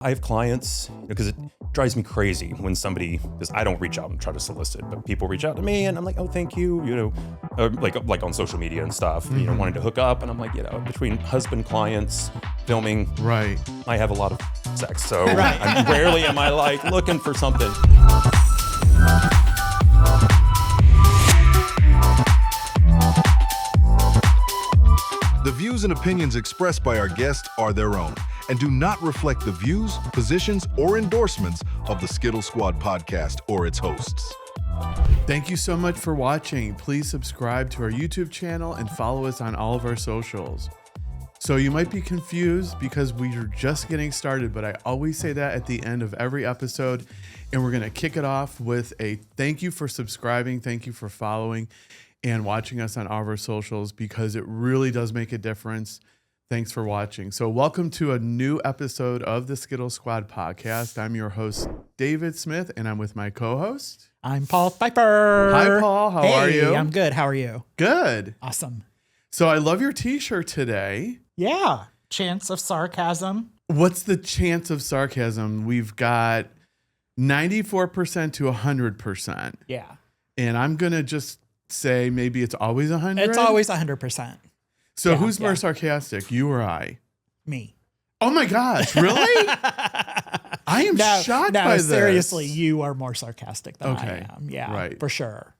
I have clients, because it drives me crazy when somebody, because I don't reach out and try to solicit, but people reach out to me and I'm like, oh, thank you, like on social media and stuff, wanting to hook up. And I'm like, between husband, clients, filming, right, I have a lot of sex. So rarely am I like looking for something. The views and opinions expressed by our guests are their own and do not reflect the views, positions, or endorsements of the Skittle Squad Podcast or its hosts. Thank you so much for watching. Please subscribe to our YouTube channel and follow us on all of our socials. So you might be confused because we are just getting started, but I always say that at the end of every episode. And we're going to kick it off with a thank you for subscribing. Thank you for following and watching us on all of our socials, because it really does make a difference. Thanks for watching. So welcome to a new episode of the Skittle Squad Podcast. I'm your host, David Smith, and I'm with my co-host. I'm Paul Pfeiffer. Hi, Paul. How are you? I'm good. How are you? Good. Awesome. So I love your t-shirt today. Yeah. Chance of sarcasm. What's the chance of sarcasm? We've got 94% to 100%. Yeah. And I'm going to just say maybe it's always 100. It's always 100%. So who's more sarcastic, you or I? Me. Oh my gosh, really? I am shocked by this. No, seriously, you are more sarcastic than I am. Yeah, right. For sure.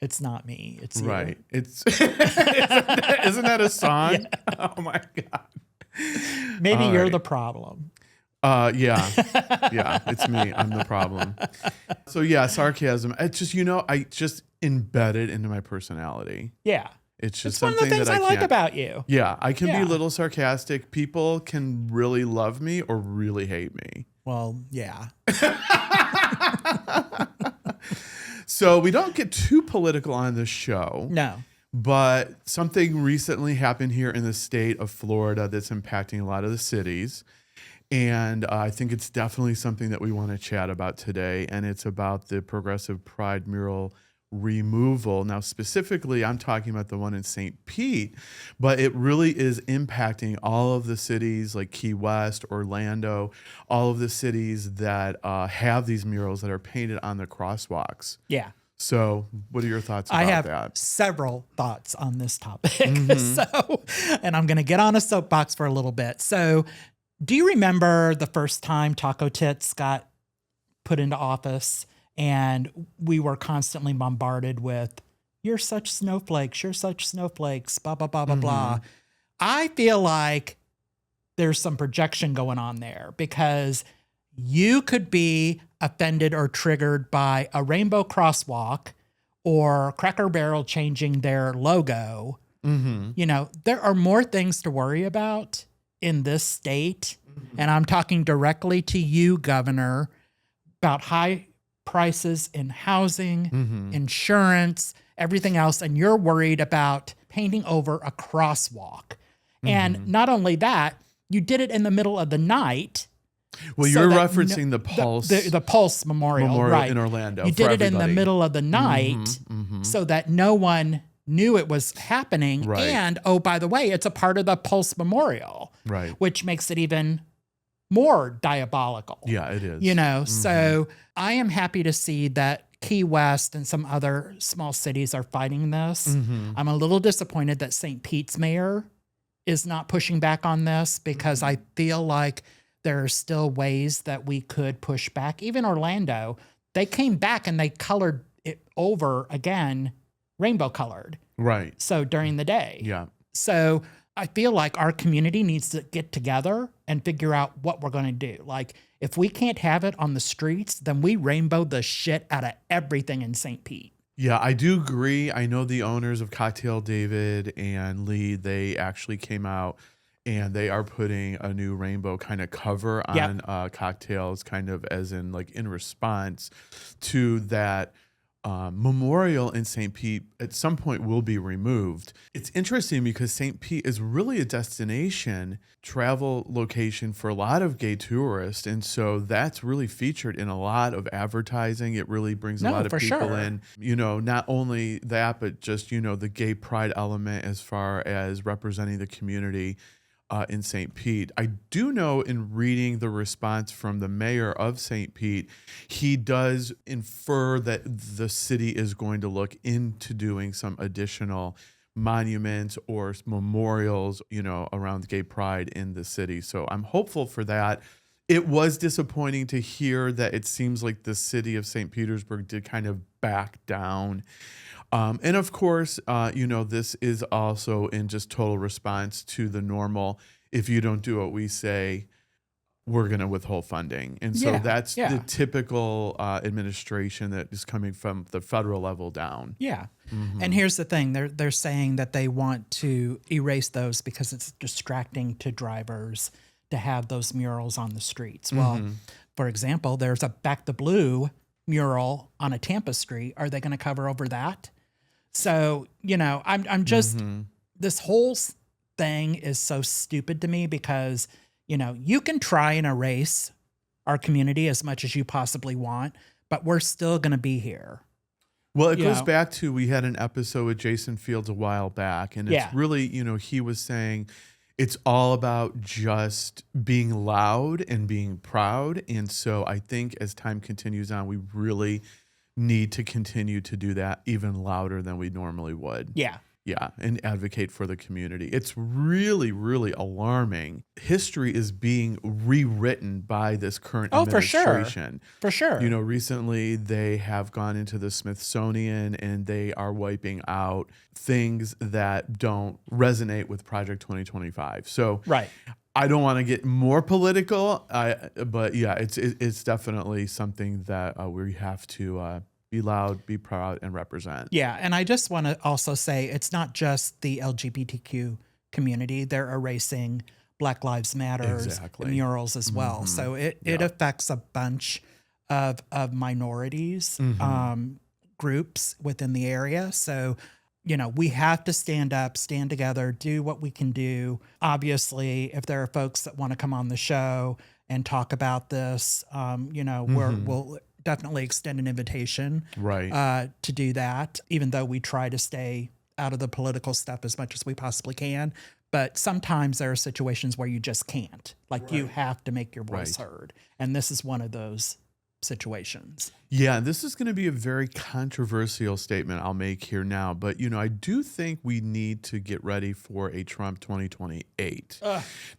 It's not me. It's you. Right. It's isn't that a song? Yeah. Oh my God. Maybe you're the problem. Yeah, it's me. I'm the problem. So yeah, sarcasm. It's just, I just embed it into my personality. Yeah. It's just one of the things I like about you. Yeah, I can be a little sarcastic. People can really love me or really hate me. Well, yeah. So we don't get too political on this show. No. But something recently happened here in the state of Florida that's impacting a lot of the cities. And I think it's definitely something that we want to chat about today. And it's about the Progressive Pride mural removal. Now, specifically, I'm talking about the one in St. Pete, but it really is impacting all of the cities like Key West, Orlando, all of the cities that have these murals that are painted on the crosswalks. Yeah. So what are your thoughts about that? I have several thoughts on this topic. And I'm going to get on a soapbox for a little bit. So do you remember the first time Taco Tits got put into office? And we were constantly bombarded with, you're such snowflakes, blah, blah, blah, blah, blah. I feel like there's some projection going on there, because you could be offended or triggered by a rainbow crosswalk or Cracker Barrel changing their logo. There are more things to worry about in this state. And I'm talking directly to you, Governor, about high prices in housing, insurance, everything else. And you're worried about painting over a crosswalk. And not only that, you did it in the middle of the night. Well, you're referencing the Pulse. The Pulse Memorial, right, in Orlando. You did it in the middle of the night so that no one knew it was happening. Right. And, oh, by the way, it's a part of the Pulse Memorial, right, which makes it even more diabolical. Yeah, it is. So I am happy to see that Key West and some other small cities are fighting this. I'm a little disappointed that St. Pete's mayor is not pushing back on this, because I feel like there are still ways that we could push back. Even Orlando, they came back and they colored it over again, rainbow colored. Right. So during the day. Yeah. So I feel like our community needs to get together and figure out what we're going to do. Like, if we can't have it on the streets, then we rainbow the shit out of everything in St. Pete. Yeah, I do agree. I know the owners of Cocktail David and Lee, they actually came out and they are putting a new rainbow kind of cover on cocktails, kind of as in like in response to that memorial in St. Pete at some point will be removed. It's interesting because St. Pete is really a destination travel location for a lot of gay tourists. And so that's really featured in a lot of advertising. It really brings a lot of people in, not only that, but just, the gay pride element as far as representing the community. in St. Pete. I do know in reading the response from the mayor of St. Pete, he does infer that the city is going to look into doing some additional monuments or memorials, around gay pride in the city. So I'm hopeful for that. It was disappointing to hear that it seems like the city of St. Petersburg did kind of back down. And of course, this is also in just total response to the normal, if you don't do what we say, we're going to withhold funding. And so that's the typical administration that is coming from the federal level down. Yeah. Mm-hmm. And here's the thing. They're saying that they want to erase those because it's distracting to drivers to have those murals on the streets. Well, for example, there's a Back the Blue mural on a Tampa street. Are they going to cover over that? So, I'm just, this whole thing is so stupid to me because, you can try and erase our community as much as you possibly want, but we're still going to be here. Well, it goes back to, we had an episode with Jason Fields a while back, and it's really, he was saying it's all about just being loud and being proud. And so I think as time continues on, we really need to continue to do that even louder than we normally would. Yeah. Yeah, and advocate for the community. It's really, really alarming. History is being rewritten by this current administration. For sure. Recently they have gone into the Smithsonian and they are wiping out things that don't resonate with Project 2025. So right. I don't want to get more political, but yeah, it's definitely something that we have to be loud, be proud, and represent. Yeah, and I just want to also say it's not just the LGBTQ community. They're erasing Black Lives Matter murals as well. So it affects a bunch of minorities groups within the area. So, we have to stand up, stand together, do what we can do. Obviously, if there are folks that want to come on the show and talk about this, we'll definitely extend an invitation to do that, even though we try to stay out of the political stuff as much as we possibly can. But sometimes there are situations where you just can't. You have to make your voice heard. And this is one of those situations. Yeah, this is going to be a very controversial statement I'll make here now. But, I do think we need to get ready for a Trump 2028.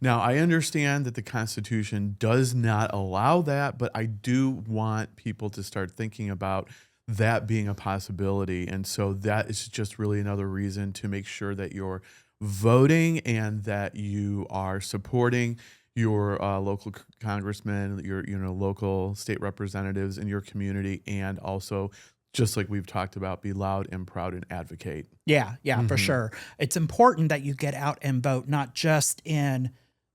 Now, I understand that the Constitution does not allow that, but I do want people to start thinking about that being a possibility. And so that is just really another reason to make sure that you're voting and that you are supporting your local congressmen, your local state representatives in your community, and also, just like we've talked about, be loud and proud and advocate. Yeah, for sure. It's important that you get out and vote, not just in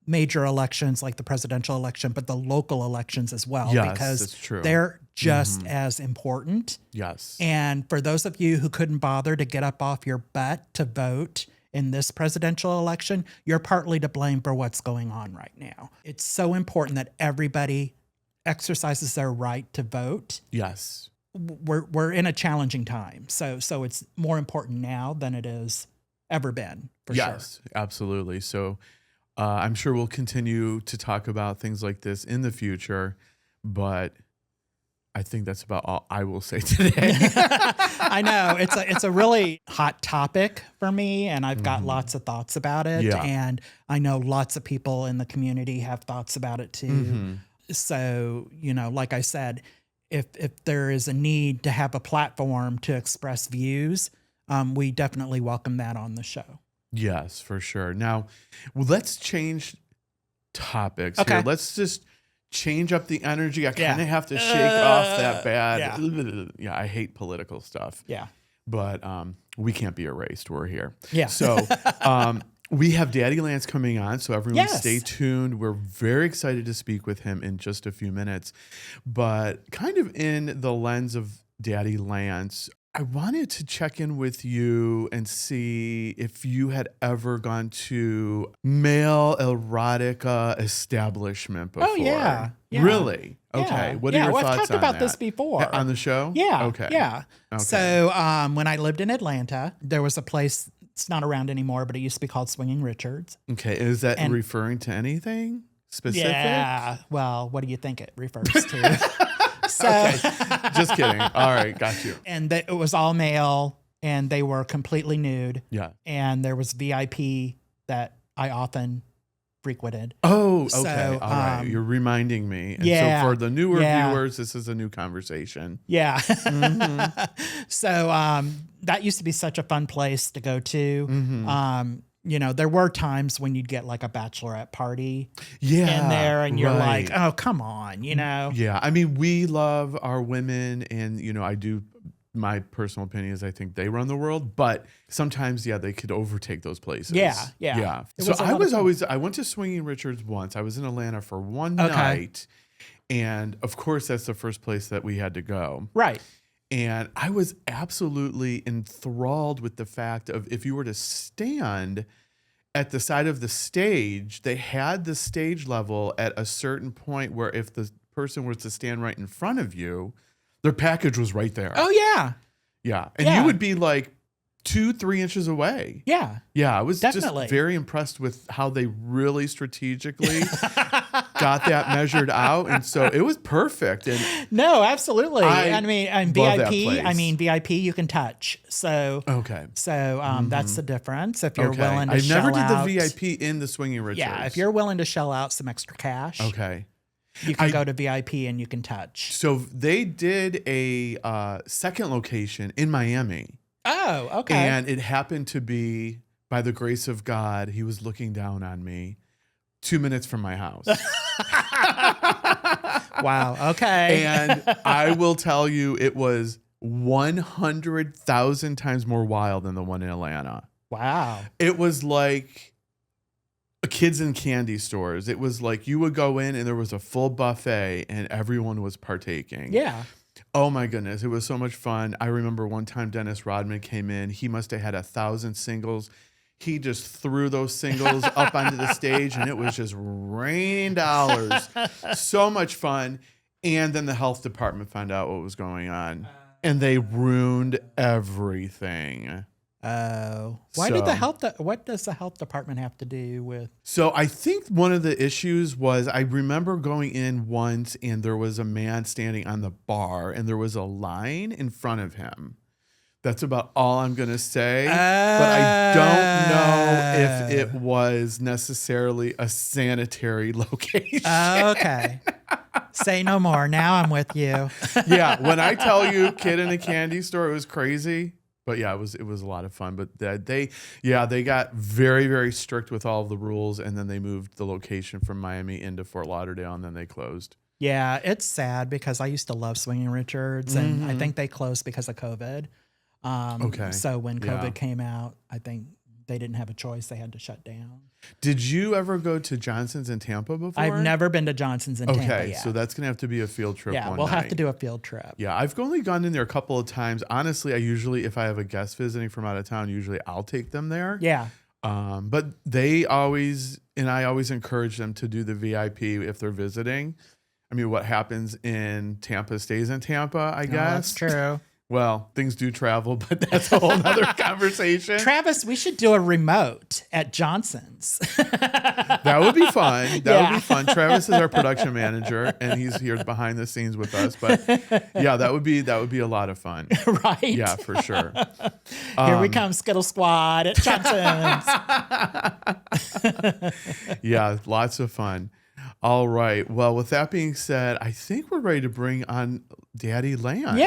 major elections like the presidential election, but the local elections as well, because that's true. They're just as important. Yes. And for those of you who couldn't bother to get up off your butt to vote in this presidential election, you're partly to blame for what's going on right now. It's so important that everybody exercises their right to vote. Yes. We're in a challenging time. So it's more important now than it has ever been, for sure. Yes, absolutely. So I'm sure we'll continue to talk about things like this in the future, but I think that's about all I will say today. I know it's a really hot topic for me, and I've got lots of thoughts about it. Yeah. And I know lots of people in the community have thoughts about it too. So, like I said, if there is a need to have a platform to express views, we definitely welcome that on the show. Yes, for sure. Now, let's change topics here. Let's just change up the energy. I kind of have to shake off that bad. Yeah, I hate political stuff. Yeah. But we can't be erased. We're here. Yeah. So we have Daddy Lance coming on. So everyone stay tuned. We're very excited to speak with him in just a few minutes. But kind of in the lens of Daddy Lance, I wanted to check in with you and see if you had ever gone to male erotica establishment before. Oh, yeah. Really? Yeah. Okay. What are your thoughts on that? I've talked about this before. On the show? Yeah. Okay. Yeah. Okay. So when I lived in Atlanta, there was a place It's not around anymore, but it used to be called Swinging Richards. Okay. Is that referring to anything specific? Yeah. Well, what do you think it refers to? So, Okay. Just kidding. All right. Got you. And it was all male, and they were completely nude. Yeah. And there was VIP that I often frequented. Oh, okay. So, All right. You're reminding me. And yeah, so for the newer viewers, this is a new conversation. Yeah. So that used to be such a fun place to go to. You know, there were times when you'd get like a bachelorette party in there, and you're like, oh, come on, you know? Yeah. I mean, we love our women, and, you know, I do. My personal opinion is I think they run the world, but sometimes, they could overtake those places. Yeah. So I went to Swinging Richards once. I was in Atlanta for one night, and of course, that's the first place that we had to go. Right. And I was absolutely enthralled with the fact of if you were to stand at the side of the stage, they had the stage level at a certain point where if the person was to stand right in front of you, their package was right there. Oh, yeah. Yeah. And you would be like 2-3 inches away. Yeah. Yeah. I was definitely just very impressed with how they really strategically got that measured out. And so it was perfect. And no, absolutely. I mean, and love that VIP, place. VIP you can touch. So, that's the difference. If you're willing to I shell never out. did the VIP in the Swinging Richards. Yeah. If you're willing to shell out some extra cash. Okay. You can go to VIP and you can touch. So they did a second location in Miami. Oh, okay. And it happened to be, by the grace of God, he was looking down on me 2 minutes from my house. Wow. Okay. And I will tell you, it was 100,000 times more wild than the one in Atlanta. Wow. It was like kids in candy stores. It was like you would go in and there was a full buffet and everyone was partaking. Yeah. Oh my goodness. It was so much fun. I remember one time Dennis Rodman came in. He must have had 1,000 singles. He just threw those singles up onto the stage and it was just raining dollars. So much fun. And then the health department found out what was going on and they ruined everything. Oh, why did what does the health department have to do with? So I think one of the issues was I remember going in once and there was a man standing on the bar and there was a line in front of him. That's about all I'm going to say. But I don't know if it was necessarily a sanitary location. Okay. Say no more. Now I'm with you. Yeah. When I tell you kid in a candy store, it was crazy. But yeah, it was a lot of fun. But they got very, very strict with all of the rules. And then they moved the location from Miami into Fort Lauderdale and then they closed. Yeah, it's sad because I used to love Swinging Richards and I think they closed because of COVID. So when COVID came out, I think they didn't have a choice. They had to shut down. Did you ever go to Johnson's in Tampa before? I've never been to Johnson's in Tampa yet. Okay, so that's going to have to be a field trip one we'll night. have to do a field trip. Yeah, I've only gone in there a couple of times. Honestly, I usually, if I have a guest visiting from out of town, usually I'll take them there. Yeah. But I always encourage them to do the VIP if they're visiting. I mean, what happens in Tampa stays in Tampa, I guess. That's true. Well, things do travel, but that's a whole other conversation. Travis, we should do a remote at Johnson's. That would be fun. That would be fun. Travis is our production manager, and he's here behind the scenes with us. But yeah, that would be a lot of fun. Right? Yeah, for sure. Here we come, Skittle Squad at Johnson's. Yeah, lots of fun. All right. Well, with that being said, I think we're ready to bring on Daddy Lance.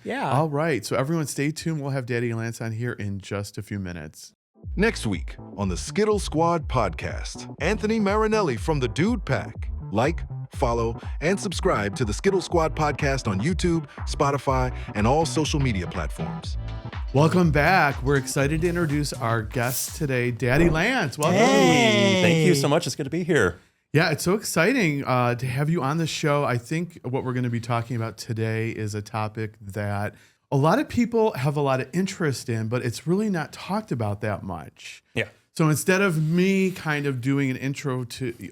Yeah. All right. So everyone stay tuned. We'll have Daddy Lance on here in just a few minutes. Next week on the Skittle Squad Podcast, Anthony Marinelli from the Dude Pack. Like, follow, and subscribe to the Skittle Squad Podcast on YouTube, Spotify, and all social media platforms. Welcome back. We're excited to introduce our guest today, Daddy Lance. Welcome. Hey. Thank you so much. It's good to be here. Yeah, it's so exciting to have you on the show. I think what we're going to be talking about today is a topic that a lot of people have a lot of interest in, but it's really not talked about that much. Yeah. So instead of me kind of doing an intro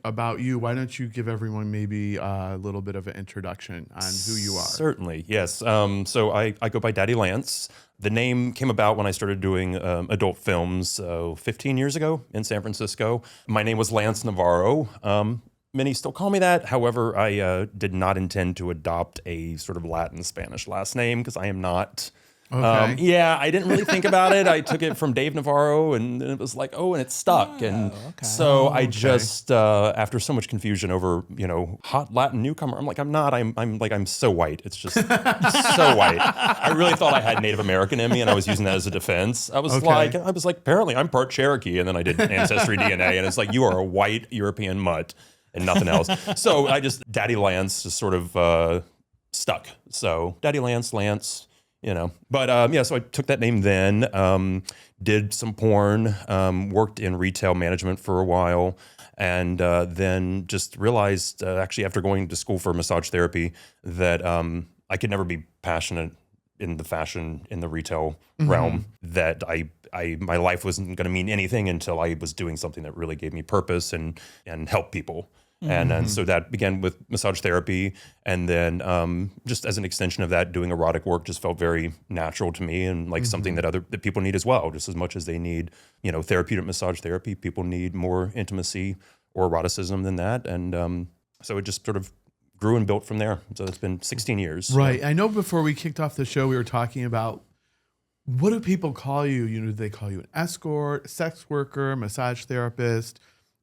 about you, why don't you give everyone maybe a little bit of an introduction on who you are? Certainly, yes. So I go by Daddy Lance. The name came about when I started doing adult films 15 years ago in San Francisco. My name was Lance Navarro. Many still call me that. However, I did not intend to adopt a sort of Latin Spanish last name because I am not. Okay. I didn't really think about it. I took it from Dave Navarro, and it was like, and it stuck. So I just, after so much confusion over, hot Latin newcomer, I'm like, I'm not. I'm so white. It's just so white. I really thought I had Native American in me, and I was using that as a defense. I was like, apparently I'm part Cherokee, and then I did Ancestry DNA, and it's like, you are a white European mutt and nothing else. So I just, Daddy Lance just sort of stuck. So Daddy Lance. But so I took that name then, did some porn, worked in retail management for a while, and then just realized, actually after going to school for massage therapy, that I could never be passionate in the retail realm, that my life wasn't going to mean anything until I was doing something that really gave me purpose and helped people. And so that began with massage therapy, and then just as an extension of that, doing erotic work just felt very natural to me, and like something that people need as well, just as much as they need, therapeutic massage therapy. People need more intimacy or eroticism than that, and so it just sort of grew and built from there. So it's been 16 years. Right. I know before we kicked off the show, we were talking about, what do people call you? Do they call you an escort, sex worker, massage therapist?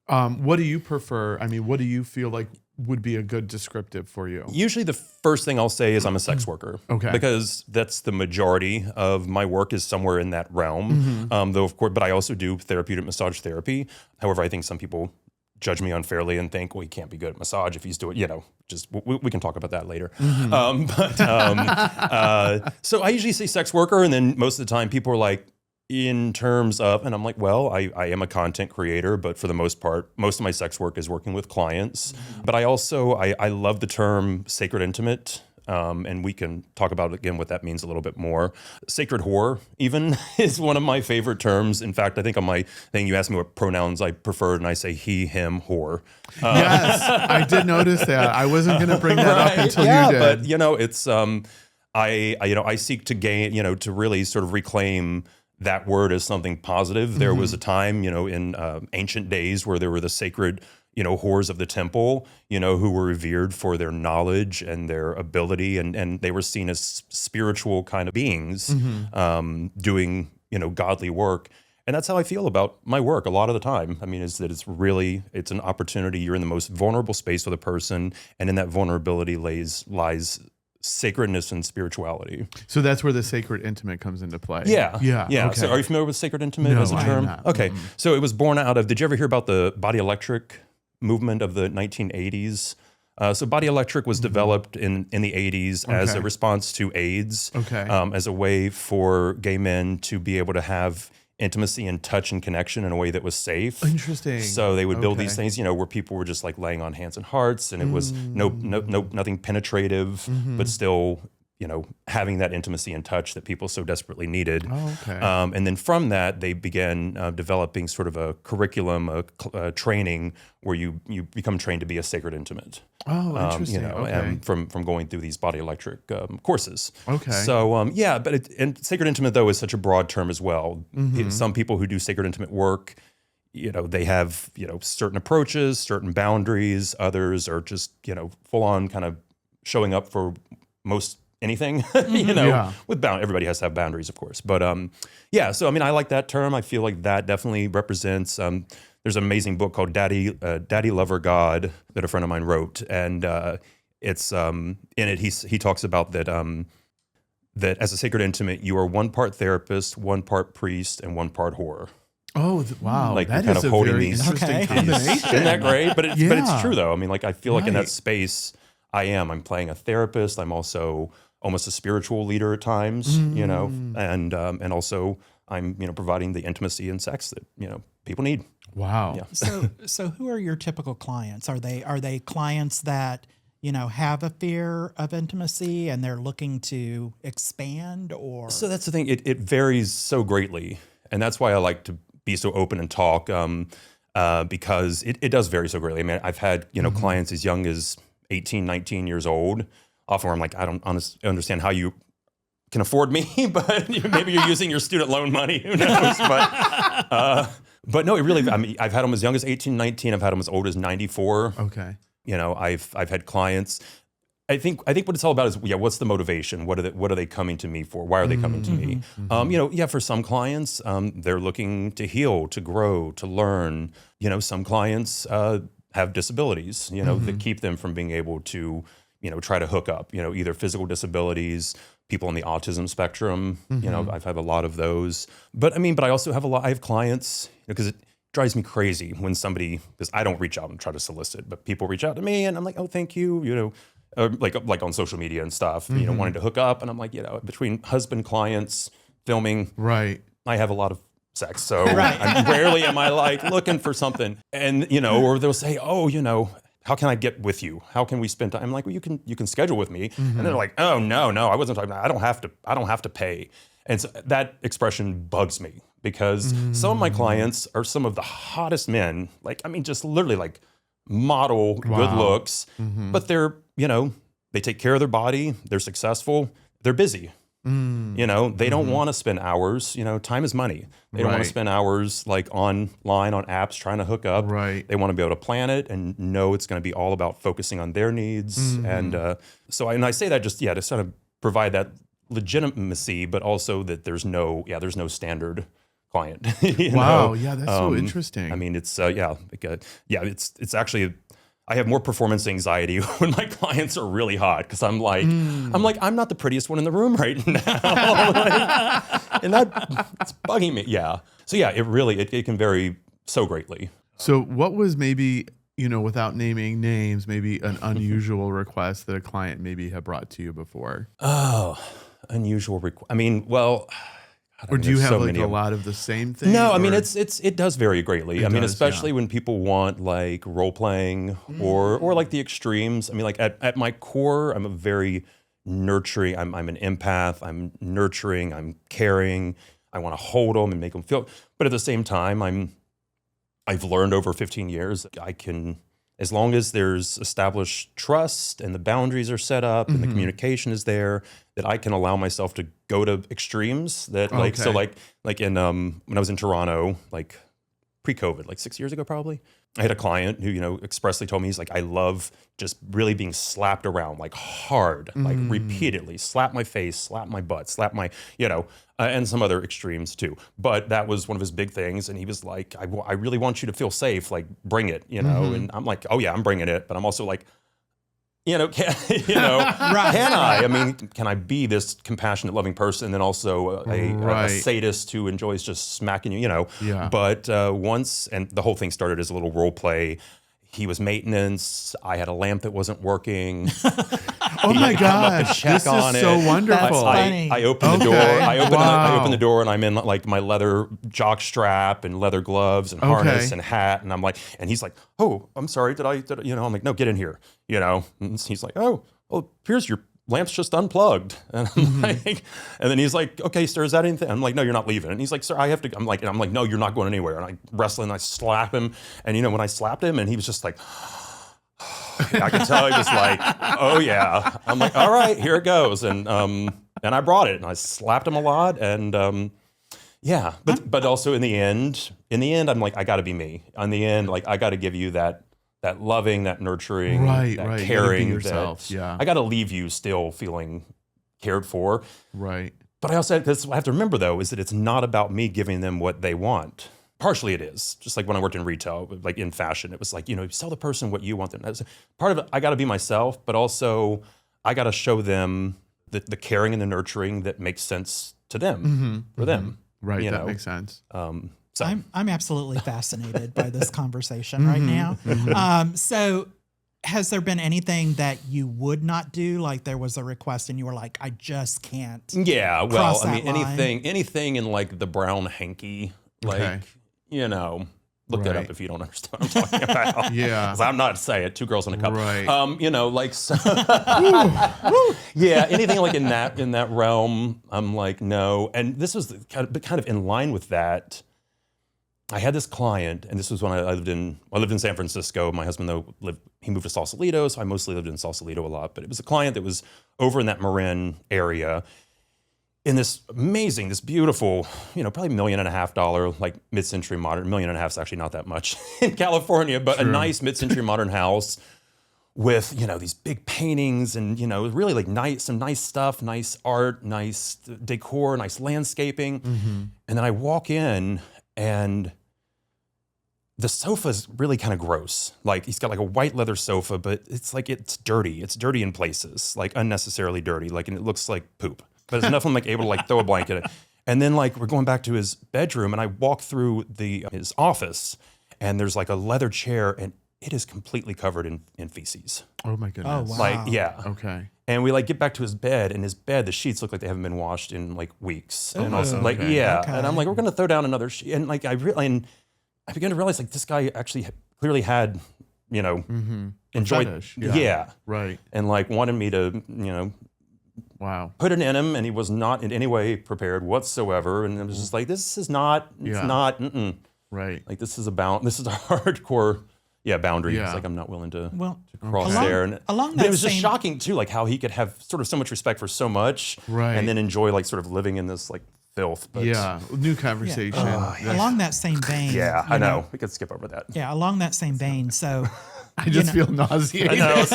What do you prefer? I mean, what do you feel like would be a good descriptive for you? Usually the first thing I'll say is I'm a sex worker. Okay. Because that's the majority of my work is somewhere in that realm. Though, of course, but I also do therapeutic massage therapy. However, I think some people judge me unfairly and think, well, he can't be good at massage if he's doing, just we can talk about that later. So I usually say sex worker, and then most of the time people are like, in terms of, and I'm like, well, I am a content creator, but for the most part, most of my sex work is working with clients. But I also, I love the term sacred intimate. And we can talk about again what that means a little bit more. Sacred whore even is one of my favorite terms. In fact, I think on my thing you asked me what pronouns I preferred, and I say he, him, whore. Yes, I did notice that. I wasn't going to bring that up until you did. But it's I seek to gain, to really sort of reclaim that word as something positive. There was a time, in ancient days where there were the sacred, whores of the temple, who were revered for their knowledge and their ability, and they were seen as spiritual kind of beings, doing, godly work. And that's how I feel about my work a lot of the time. I mean, is that it's an opportunity. You're in the most vulnerable space with a person, and in that vulnerability lies sacredness and spirituality. So that's where the sacred intimate comes into play. Yeah. Okay. So are you familiar with sacred intimate as a No, I am term? not. Okay. So it was born out of, did you ever hear about the body electric movement of the 1980s? So body electric was developed in the 80s as a response to AIDS, as a way for gay men to be able to have intimacy and touch and connection in a way that was safe. Interesting. So they would build these things, where people were just like laying on hands and hearts, and it was nothing penetrative, but still, having that intimacy and touch that people so desperately needed. And then from that, they began developing sort of a curriculum, a training where you become trained to be a sacred intimate. Oh, interesting. And from going through these body electric courses. Okay. So and sacred intimate though is such a broad term as well. Some people who do sacred intimate work, they have certain approaches, certain boundaries. Others are just full on kind of showing up for most anything, everybody has to have boundaries, of course. But so I mean, I like that term. I feel like that definitely represents, there's an amazing book called Daddy Lover God that a friend of mine wrote. And it's, in it, he talks about that, that as a sacred intimate, you are one part therapist, one part priest, and one part whore. Oh, wow. Like that kind is of a holding very these interesting combination. Isn't that great? But it's true though. I mean, like I feel like in that space, I'm playing a therapist. I'm also almost a spiritual leader at times, and also I'm, providing the intimacy and sex that, people need. Wow. Yeah. So who are your typical clients? Are they clients that, have a fear of intimacy and they're looking to expand, or? So that's the thing. It varies so greatly. And that's why I like to be so open and talk because it does vary so greatly. I mean, I've had, clients as young as 18, 19 years old, often where I'm like, I don't understand how you can afford me, but maybe you're using your student loan money, who knows? But no, it really, I mean, I've had them as young as 18, 19. I've had them as old as 94. Okay. I've had clients. I think what it's all about is, what's the motivation? What are they coming to me for? Why are they coming to me? For some clients, they're looking to heal, to grow, to learn. Some clients have disabilities, that keep them from being able to, try to hook up, either physical disabilities, people on the autism spectrum, I've had a lot of those. But I also have I have clients, because it drives me crazy when somebody, because I don't reach out and try to solicit, but people reach out to me and I'm like, oh, thank you, like on social media and stuff, wanting to hook up. And I'm like, between husband, clients, filming, right, I have a lot of sex. So rarely am I like looking for something. And, or they'll say, oh, how can I get with you? How can we spend time? I'm like, well, you can schedule with me. And they're like, oh, no, I wasn't talking about, I don't have to pay. And so that expression bugs me because some of my clients are some of the hottest men, just literally like model good looks, but they're, they take care of their body. They're successful. They're busy. They don't want to spend hours, time is money. They don't want to spend hours like online on apps trying to hook up. Right. They want to be able to plan it and know it's going to be all about focusing on their needs. And so I say that just, to sort of provide that legitimacy, but also that there's no standard client. Wow. Yeah. That's so interesting. I mean, it's, it's actually, I have more performance anxiety when my clients are really hot because I'm not the prettiest one in the room right now, and it's bugging me. Yeah. So it really it can vary so greatly. So what was maybe without naming names, maybe an unusual request that a client maybe had brought to you before? Oh, unusual request. Or do you have like a lot of the same thing? No, I mean it does vary greatly. Especially when people want like role playing or like the extremes. I mean, like at my core, I'm a very nurturing. I'm an empath. I'm nurturing. I'm caring. I want to hold them and make them feel. But at the same time, I've learned over 15 years I can, as long as there's established trust and the boundaries are set up and the communication is there, that I can allow myself to go to extremes that like in when I was in Toronto, like pre-COVID, like 6 years ago probably, I had a client who, expressly told me, he's like, I love just really being slapped around like hard, like repeatedly, slap my face, slap my butt, slap my, and some other extremes too. But that was one of his big things. And he was like, I really want you to feel safe. Like bring it, and I'm like, oh yeah, I'm bringing it. But I'm also like, can I? I mean, can I be this compassionate, loving person, and then also a sadist who enjoys just smacking you? Yeah. But once, and the whole thing started as a little role play. He was maintenance. I had a lamp that wasn't working. Oh my gosh, this is so wonderful. I opened the door. I opened the door, and I'm in like my leather jock strap and leather gloves and harness and hat, and I'm like, and he's like, oh, I'm sorry, did I? I'm like, no, get in here, And he's like, oh, here's your lamp's just unplugged, and I'm like, and then he's like, okay, sir, is that anything? I'm like, no, you're not leaving. And he's like, sir, I have to. I'm like, no, you're not going anywhere. And I wrestle and I slap him, and when I slapped him, and he was just like. I could tell he was like, oh yeah. I'm like, all right, here it goes. And I brought it and I slapped him a lot. And but also in the end, I'm like, I gotta be me. In the end, like I gotta give you that loving, that nurturing, that caring. Yourself. I gotta leave you still feeling cared for. Right. But I also I have to remember though, is that it's not about me giving them what they want. Partially it is, just like when I worked in retail, like in fashion, it was like, sell the person what you want them. Part of it, I got to be myself, but also I got to show them the caring and the nurturing that makes sense to them, for them. Right, that makes sense. So I'm absolutely fascinated by this conversation right now. So has there been anything that you would not do? Like there was a request and you were like, I just can't. Yeah, well, I mean, anything in like the brown hanky, like, look that up if you don't understand what I'm talking about. Yeah. Because I'm not saying it. 2 girls in a cup. Right. Anything like in that realm, I'm like, no. And this was kind of in line with that. I had this client, and this was when I lived in San Francisco. My husband, though, he moved to Sausalito, so I mostly lived in Sausalito a lot. But it was a client that was over in that Marin area in this beautiful, probably $1.5 million, like mid-century modern. $1.5 million is actually not that much in California, but a nice mid-century modern house with, these big paintings and, really like some nice stuff, nice art, nice decor, nice landscaping. And then I walk in, and the sofa's really kind of gross. Like he's got like a white leather sofa, but it's like it's dirty. It's dirty in places, like unnecessarily dirty. Like, and it looks like poop. But it's enough I'm like able to like throw a blanket in. And then like we're going back to his bedroom, and I walk through his office, and there's like a leather chair, and it is completely covered in feces. Oh my goodness. Oh, wow. Like, yeah. Okay. And we like get back to his bed, and the sheets look like they haven't been washed in like weeks. Oh, and also like, okay. yeah. Okay. And I'm like, we're going to throw down another sheet. And like, I began to realize like this guy actually clearly had, enjoyed. Fetish. Yeah. Right. And like wanted me to, Wow. put it in him, and he was not in any way prepared whatsoever. And it was just like, this is not, it's not, Right. like this is a hardcore, boundary. Yeah. It's like I'm not willing to Well, cross along- there. And along but that it was just same- shocking too, like how he could have sort of so much respect for so much, Right. and then enjoy like sort of living in this like filth. But Yeah. New conversation. along that same vein. yeah, I know. We could skip over that. Yeah, along that same vein. So, I just feel nauseated. I know.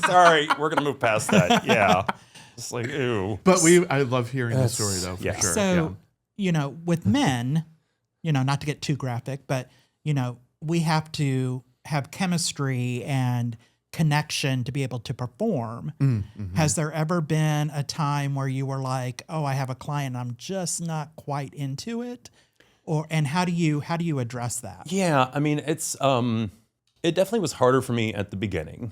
Sorry. We're gonna move past that. Yeah. It's like, ew. But I love hearing the story though, for yeah. sure. so with men, not to get too graphic, but we have to have chemistry and connection to be able to perform. Has there ever been a time where you were like, oh, I have a client, I'm just not quite into it? And how do you address that? Yeah, I mean, it's it definitely was harder for me at the beginning.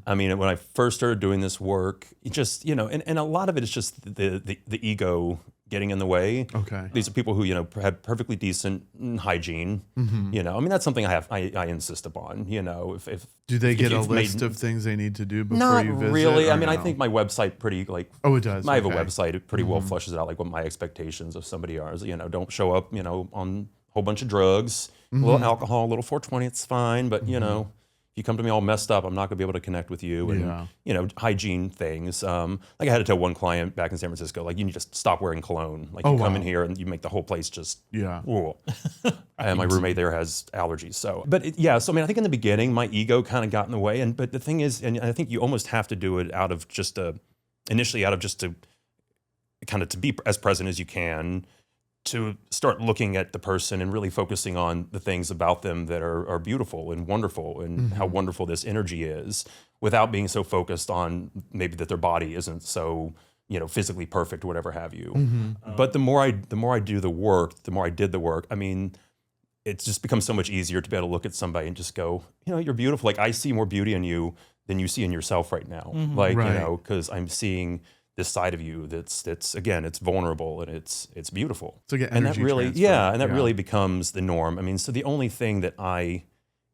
I mean, when I first started doing this work, it just, and a lot of it is just the ego getting in the way. Okay. These are people who, had perfectly decent hygiene. I mean, that's something I insist upon, if Do they get a you've list made- of things they need to do before Not you visit? really. or I mean, I no? think my website pretty like. Oh, it does. I have a Okay. website. It pretty well flushes out like what my expectations of somebody are. Don't show up, on a whole bunch of drugs, a little alcohol, a little 420. It's fine, but if you come to me all messed up, I'm not gonna be able to connect with you. And hygiene things. Like I had to tell one client back in San Francisco, like you need to stop wearing cologne. Like you come in here and you make the whole place just ooh. And my roommate there has allergies. So, but so I mean, I think in the beginning my ego kind of got in the way. But the thing is, and I think you almost have to do it out of just to kind of to be as present as you can, to start looking at the person and really focusing on the things about them that are beautiful and wonderful, and how wonderful this energy is, without being so focused on maybe that their body isn't so physically perfect or whatever have you. But the more I do the work, the more I did the work, I mean, it's just become so much easier to be able to look at somebody and just go, you're beautiful. Like I see more beauty in you than you see in yourself right now. Like, Right. because I'm seeing this side of you that's again, it's vulnerable and it's beautiful. It's like an And that energy really, transfer. and that really becomes the norm. I mean, so the only thing that I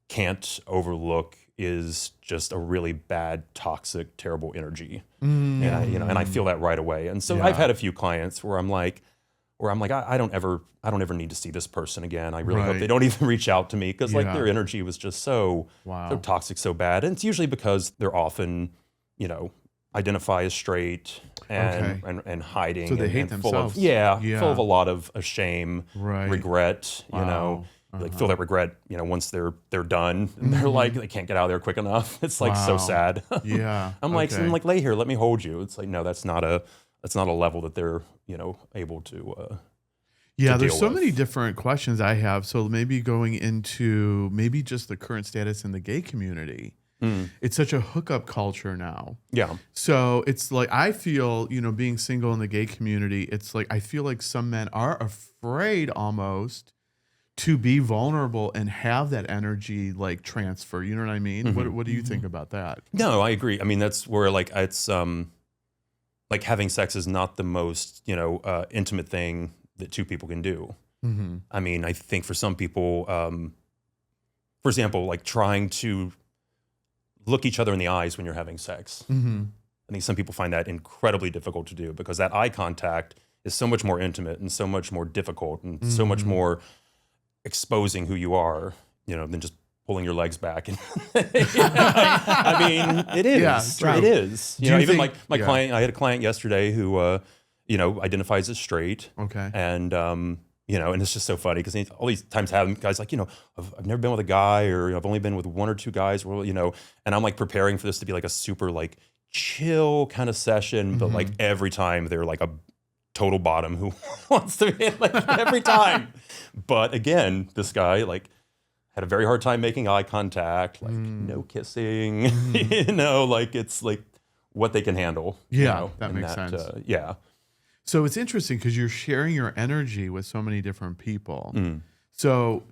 can't overlook is just a really bad, toxic, terrible energy. And I feel that right away. And so I've had a few clients where I'm like, I don't ever need to see this person again. I really hope Right. they don't even reach out to me, because like Yeah. their energy was just so toxic, so bad. And it's usually because they're often, identify as straight and hiding. So they hate and full themselves. of, full of a lot of shame, Right. regret, like feel that regret, once they're done, and they're like, they can't get out of there quick enough. It's like so Wow. sad. Yeah. I'm like, okay. lay here, let me hold you. It's like, no, that's not a level that they're, able to, Yeah, there's deal so with. many different questions I have. So maybe going into maybe just the current status in the gay community. It's such a hookup culture now. Yeah. So it's like, I feel, being single in the gay community, it's like, I feel like some men are afraid almost to be vulnerable and have that energy like transfer. You know what I mean? What do you think about that? No, I agree. I mean, that's where like it's like having sex is not the most intimate thing that two people can do. I mean, I think for some people, for example, like trying to look each other in the eyes when you're having sex. I think some people find that incredibly difficult to do, because that eye contact is so much more intimate and so much more difficult and so much more exposing who you are, than just pulling your legs back. And I mean, it is. Yeah, it is. Do you even think- my client, I had a client yesterday who, identifies as straight. Okay. And, and it's just so funny because all these times have guys like, I've never been with a guy, or I've only been with one or two guys, and I'm like preparing for this to be like a super like chill kind of session. But like every time they're like a total bottom who wants to be like every time. But again, this guy like had a very hard time making eye contact, like no kissing, like it's like what they can handle. Yeah, that makes sense. Yeah. So it's interesting because you're sharing your energy with so many different people. So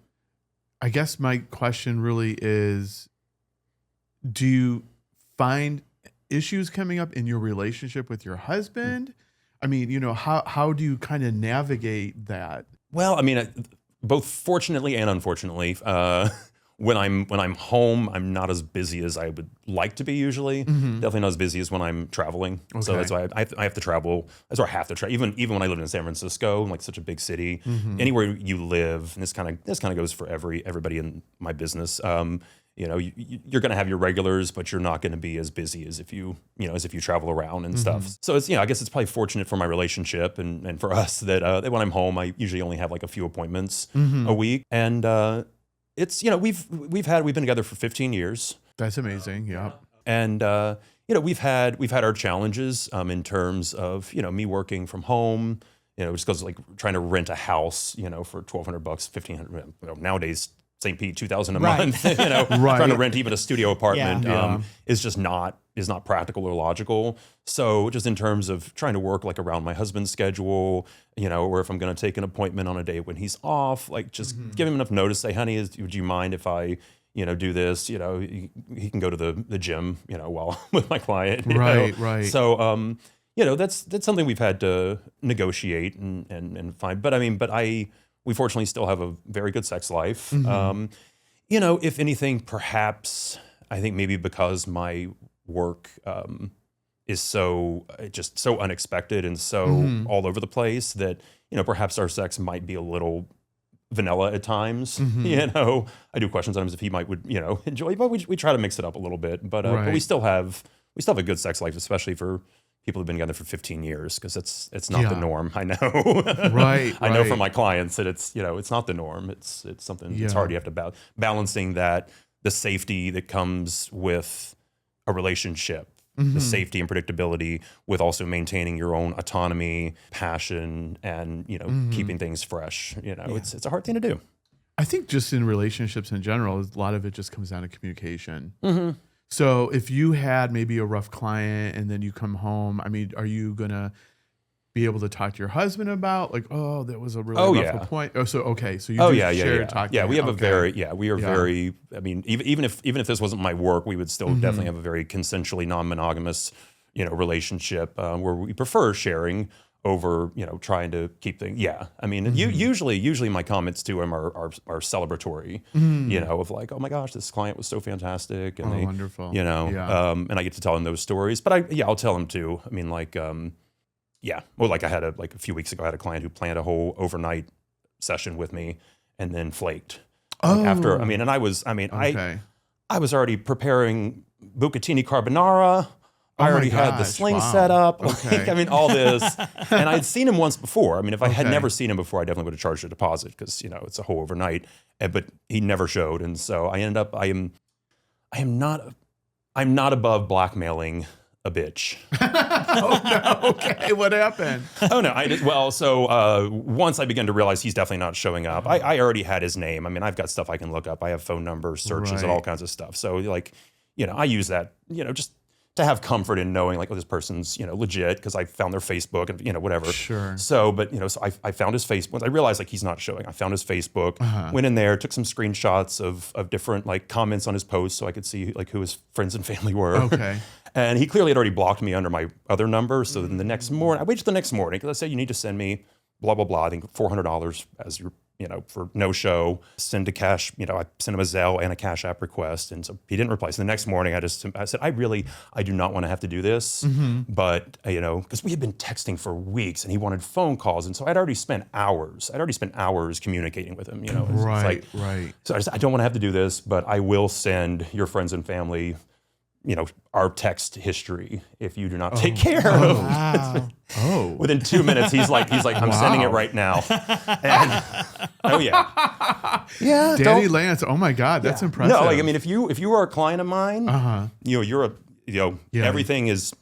I guess my question really is, do you find issues coming up in your relationship with your husband? I mean, how do you kind of navigate that? Well, I mean, both fortunately and unfortunately, when I'm home, I'm not as busy as I would like to be usually. Definitely not as busy as when I'm traveling. So that's why I have to travel. That's why I have to travel. Even when I lived in San Francisco, like such a big city, anywhere you live, and this kind of goes for everybody in my business. You're going to have your regulars, but you're not going to be as busy as if you travel around and stuff. So it's, I guess it's probably fortunate for my relationship and for us that when I'm home, I usually only have like a few appointments a week. And it's, we've been together for 15 years. That's amazing. Yeah. And, we've had our challenges in terms of, me working from home, just because like trying to rent a house, for $1,200, $1,500, nowadays, St. Pete, $2,000 a month, trying to rent even a studio apartment is not practical or logical. So just in terms of trying to work like around my husband's schedule, or if I'm going to take an appointment on a day when he's off, like just give him enough notice, say, honey, would you mind if I, do this, he can go to the gym, while with my client. Right. So, that's something we've had to negotiate and find. But we fortunately still have a very good sex life. If anything, perhaps I think maybe because my work is so unexpected and so all over the place that, perhaps our sex might be a little vanilla at times. I do question sometimes if he would enjoy, but we try to mix it up a little bit. But we still have a good sex life, especially for people who've been together for 15 years, because it's not the norm. I know. Right. I know from my clients that it's not the norm. It's something it's hard. You have to balancing that, the safety that comes with a relationship, the safety and predictability with also maintaining your own autonomy, passion, and keeping things fresh. It's a hard thing to do. I think just in relationships in general, a lot of it just comes down to communication. So if you had maybe a rough client and then you come home, I mean, are you going to be able to talk to your husband about like, oh, that was a really rough point? Oh, so, okay. So you share talk to him. We have very, I mean, even if this wasn't my work, we would still definitely have a very consensually non-monogamous, relationship where we prefer sharing over, trying to keep things. Yeah. I mean, usually my comments to him are celebratory, of like, oh my gosh, this client was so fantastic. And wonderful. And I get to tell him those stories, but I'll tell him too. I mean, like, well, like I had a few weeks ago, I had a client who planned a whole overnight session with me and then flaked after, I was already preparing bucatini carbonara. I already had the sling set up. Okay. All this. And I'd seen him once before. If I had never seen him before, I definitely would have charged a deposit because, it's a whole overnight. But he never showed. And so I ended up, I'm not above blackmailing a bitch. Oh, no. Okay. What happened? Oh, no. So once I began to realize he's definitely not showing up, I already had his name. I've got stuff I can look up. I have phone numbers, searches, and all kinds of stuff. So I use that, just to have comfort in knowing like, oh, this person's, legit because I found their Facebook and, whatever. Sure. So, but, so I found his Facebook. Once I realized like he's not showing, I found his Facebook, went in there, took some screenshots of different like comments on his posts so I could see like who his friends and family were. Okay. And he clearly had already blocked me under my other number. So then the next morning, I waited till the next morning because I said, you need to send me blah, blah, blah. I think $400 as your for no show, send a cash, I sent him a Zelle and a Cash App request. And so he didn't reply. So the next morning I said, I do not want to have to do this, but because we had been texting for weeks and he wanted phone calls. And so I'd already spent hours communicating with him, Right. So I don't want to have to do this, but I will send your friends and family our text history if you do not take care of. Wow. Within 2 minutes, he's like, I'm sending it right now. And, oh yeah. Yeah. Danny Lance. Oh my God. That's impressive. No, if you are a client of mine, everything is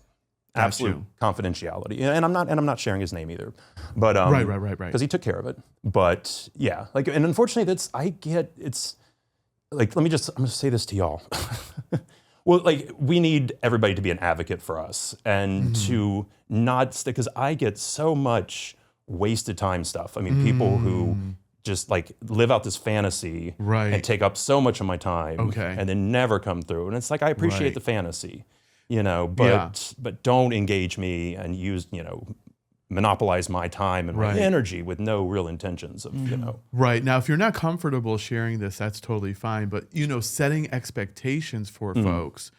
absolute confidentiality. And I'm not sharing his name either. But right. Because he took care of it. But yeah, and unfortunately I'm gonna say this to y'all. Well, we need everybody to be an advocate for us and to not stick, because I get so much wasted time stuff. People who just live out this fantasy and take up so much of my time and then never come through. And it's I appreciate the fantasy, but don't engage me and use, monopolize my time and my energy with no real intentions of, Right. Now, if you're not comfortable sharing this, that's totally fine. But, setting expectations for folks,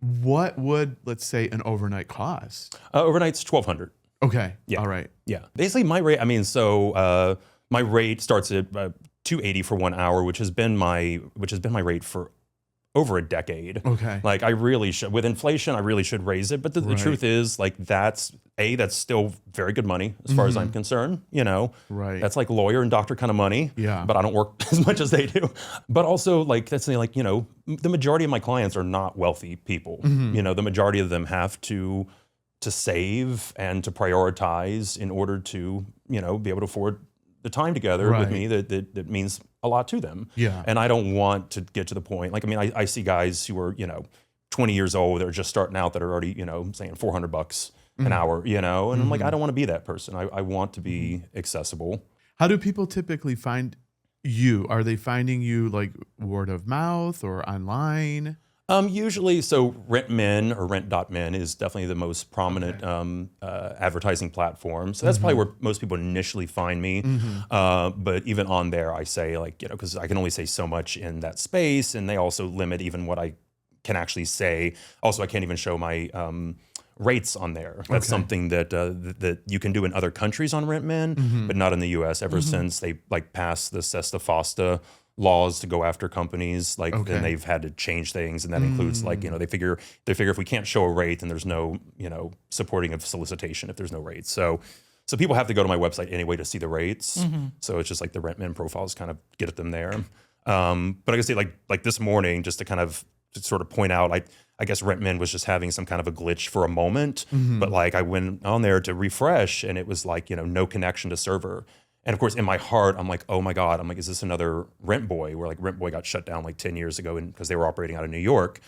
what would, let's say, an overnight cost? Overnight's $1,200. Okay. Yeah. All right. Yeah. Basically my rate, my rate starts at $280 for 1 hour, which has been my rate for over a decade. Okay. I really should, with inflation, I really should raise it. But the truth is that's still very good money as far as I'm concerned, Right. That's lawyer and doctor kind of money. Yeah. But I don't work as much as they do. But also that's the majority of my clients are not wealthy people. The majority of them have to save and to prioritize in order to, be able to afford the time together with me that means a lot to them. Yeah. And I don't want to get to the point, I see guys who are, 20 years old that are just starting out that are already, saying $400 an hour, and I'm I don't want to be that person. I want to be accessible. How do people typically find you? Are they finding you word of mouth or online? Usually, so RentMen or Rent.men is definitely the most prominent advertising platform. So that's probably where most people initially find me. But even on there, I say because I can only say so much in that space, and they also limit even what I can actually say. Also, I can't even show my rates on there. That's something that you can do in other countries on RentMen, but not in the U.S. Ever since they passed the Sesta Fosta laws to go after companies, then they've had to change things, and that includes they figure if we can't show a rate, then there's no supporting of solicitation if there's no rates. So people have to go to my website anyway to see the rates. So it's just the RentMen profiles kind of get at them there. But I guess this morning, just to kind of sort of point out, I guess RentMen was just having some kind of a glitch for a moment, but I went on there to refresh, and it was no connection to server. And of course, in my heart, I'm oh my God, is this another Rent Boy, where Rent Boy got shut down 10 years ago because they were operating out of New York.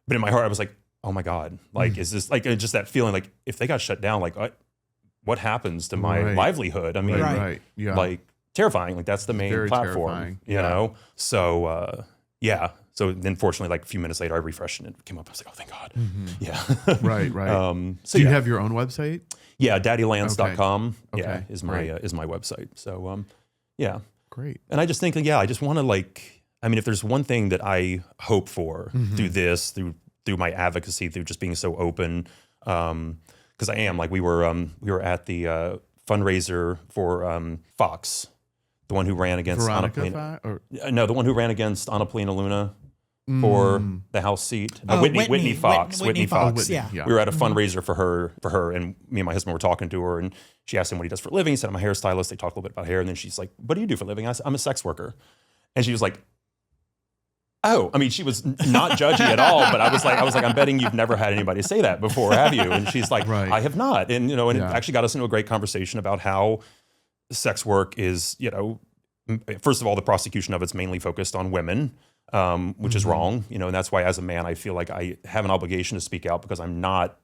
But in my heart, I was oh my God, is this just that feeling if they got shut down, what happens to my livelihood? Terrifying. That's the main Very platform, you know? So, So then fortunately, a few minutes later, I refreshed and it came up. I was oh, thank God. Yeah. Right. So do you have your own website? Yeah, daddylance.com is my Great. is my website. So Great. And I just think I just want to if there's one thing that I hope for through this, through my advocacy, through just being so open, because I am we were at the fundraiser for Fox, the one who ran against the one who ran against Anna Polina Luna for the House seat. Whitney Fox. Whitney Fox. Yeah. We were at a fundraiser for her, and me and my husband were talking to her, and she asked him what he does for a living. He said, I'm a hairstylist. They talked a little bit about hair, and then she's like, what do you do for a living? I said, I'm a sex worker. And she was like, oh, she was not judgy at all, but I was like, I'm betting you've never had anybody say that before, have you? And she's like, I have not. And, it actually got us into a great conversation about how sex work is, first of all, the prosecution of it's mainly focused on women, which is wrong, and that's why as a man, I feel like I have an obligation to speak out because I'm not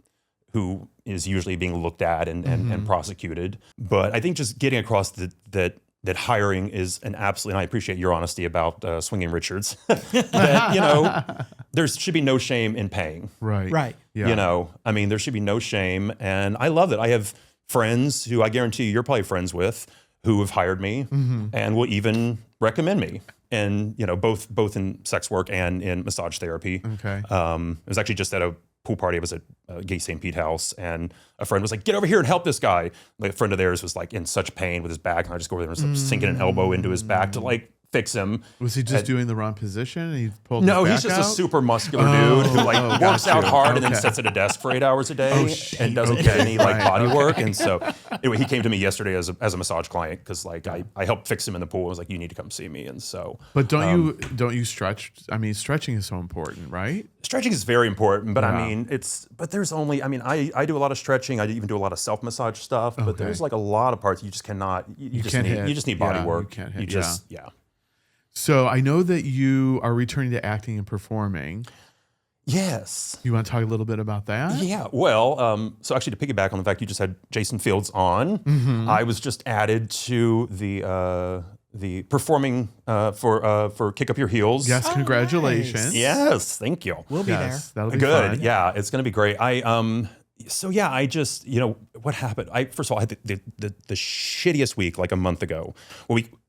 who is usually being looked at and prosecuted. But I think just getting across that hiring is an absolute, and I appreciate your honesty about Swinging Richards, that, there should be no shame in paying. Right. Yeah. There should be no shame. And I love that. I have friends who I guarantee you're probably friends with who have hired me and will even recommend me. And, both in sex work and in massage therapy. Okay. It was actually just at a pool party. I was at Gay St. Pete house, and a friend was like, "Get over here and help this guy." Like, a friend of theirs was like in such pain with his back, and I just go over there and was sinking an elbow into his back to like fix him. Was he just doing the wrong position and he pulled No, his he's back just out? a super muscular dude who like works out hard and then Okay. sits at a desk for 8 hours a day and doesn't get any like body work. And so anyway, he came to me yesterday as a massage client because like I helped fix him in the pool. I was like, "You need to come see me." And so, But don't you stretch? I mean, stretching is so important, right? stretching is very important, but I mean, there's only, I do a lot of stretching. I even do a lot of self massage stuff, but there's like a lot of parts you just cannot, you just need body work. You can't hit. You just, So I know that you are returning to acting and performing. Yes. You want to talk a little bit about that? Yeah. Well, so actually to piggyback on the fact you just had Jason Fields on, I was just added to the performing for Kick Up Your Heels. Yes, congratulations. nice. Yes, thank you. We'll be there. That'll be Good. fun. Yeah, it's going to be great. I just, what happened? First of all, I had the shittiest week like a month ago.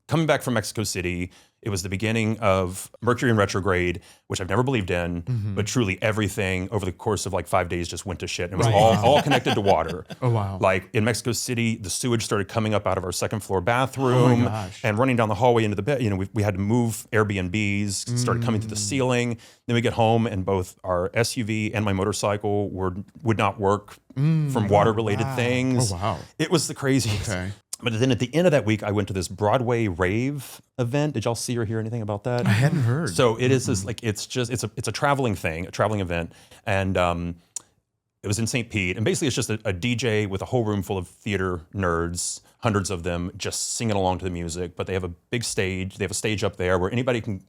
Coming back from Mexico City, it was the beginning of Mercury in retrograde, which I've never believed in, but truly everything over the course of like 5 days just went to shit. And it was all connected to water. Oh, wow. Like in Mexico City, the sewage started coming up out of our second floor bathroom gosh. and running down the hallway into the bed. We had to move Airbnbs, started coming through the ceiling. Then we get home and both our SUV and my motorcycle would not work from water-related things. Oh, wow. It was the craziest. Okay. But then at the end of that week, I went to this Broadway rave event. Did y'all see or hear anything about that? I hadn't heard. So it is this like it's a traveling thing, a traveling event, and it was in St. Pete, and basically it's just a DJ with a whole room full of theater nerds, hundreds of them, just singing along to the music. But they have a big stage. They have a stage up there where anybody can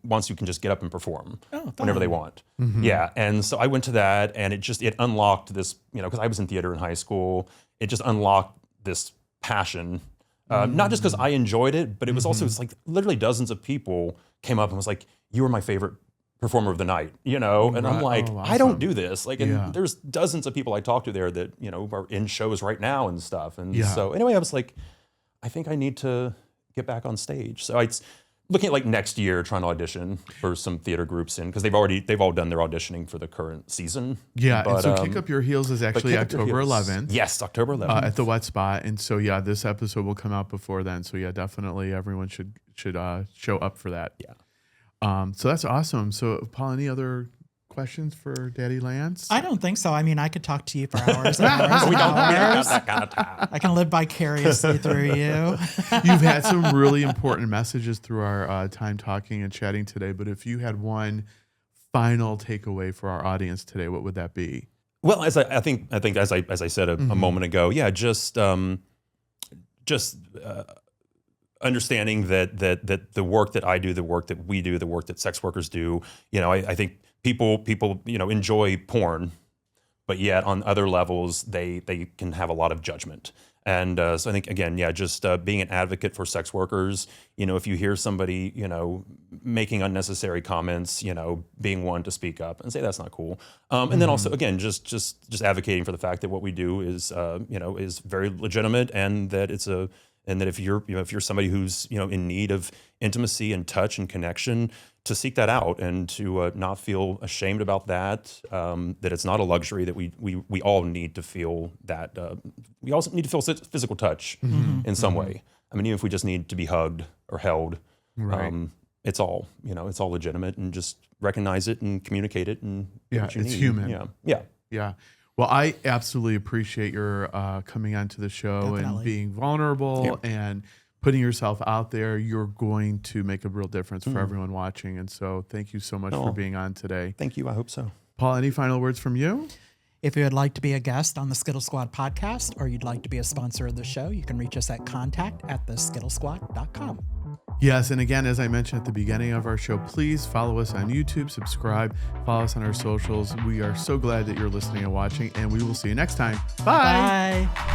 just get up and perform whenever they want. Yeah, and so I went to that, and it unlocked this, because I was in theater in high school. It just unlocked this passion. Not just because I enjoyed it, but it was also, it's like literally dozens of people came up and was like, "You were my favorite performer of the night," and I'm like, awesome. I don't do this. Like, and Yeah. there's dozens of people I talk to there that, are in shows right now and stuff. And so anyway, I was like, I think I need to get back on stage. So it's looking at like next year, trying to audition for some theater groups because they've all done their auditioning for the current season. Yeah, But, and so Kick Up Your Heels is actually Kick Up Your October Heels. 11th. Yes, October 11th. At the Wet Spot, and so this episode will come out before then. So definitely everyone should show up for that. Yeah. So that's awesome. So Paul, any other questions for Daddy Lance? I don't think so. I mean, I could talk to you for hours and hours and we don't have hours. that kind of time. I can live vicariously through you. You've had some really important messages through our time talking and chatting today. But if you had one final takeaway for our audience today, what would that be? Well, as I think as I said a moment ago, just understanding that the work that I do, the work that we do, the work that sex workers do, I think people enjoy porn, but yet on other levels they can have a lot of judgment. And so I think, again, just being an advocate for sex workers, if you hear somebody, making unnecessary comments, being one to speak up and say that's not cool. And then also, again, just advocating for the fact that what we do is, is very legitimate, and that and that if you're somebody who's, in need of intimacy and touch and connection, to seek that out and to not feel ashamed about that, that it's not a luxury, that we all need to feel that. We also need to feel physical touch in some way. I mean, even if we just need to be hugged or held, Right. It's all, it's all legitimate, and just recognize it and communicate it and get what you it's need. human. Yeah. Yeah. Well, I absolutely appreciate your coming onto the show and Definitely. being vulnerable and putting yourself out there. You're going to make a real difference for everyone watching. And so thank you so much for being on today. Thank you. I hope so. Paul, any final words from you? If you would like to be a guest on the Skittle Squad podcast, or you'd like to be a sponsor of the show, you can reach us at contact@theskittlesquad.com. Yes, and again, as I mentioned at the beginning of our show, please follow us on YouTube, subscribe, follow us on our socials. We are so glad that you're listening and watching, and we will see you next time. Bye. Bye.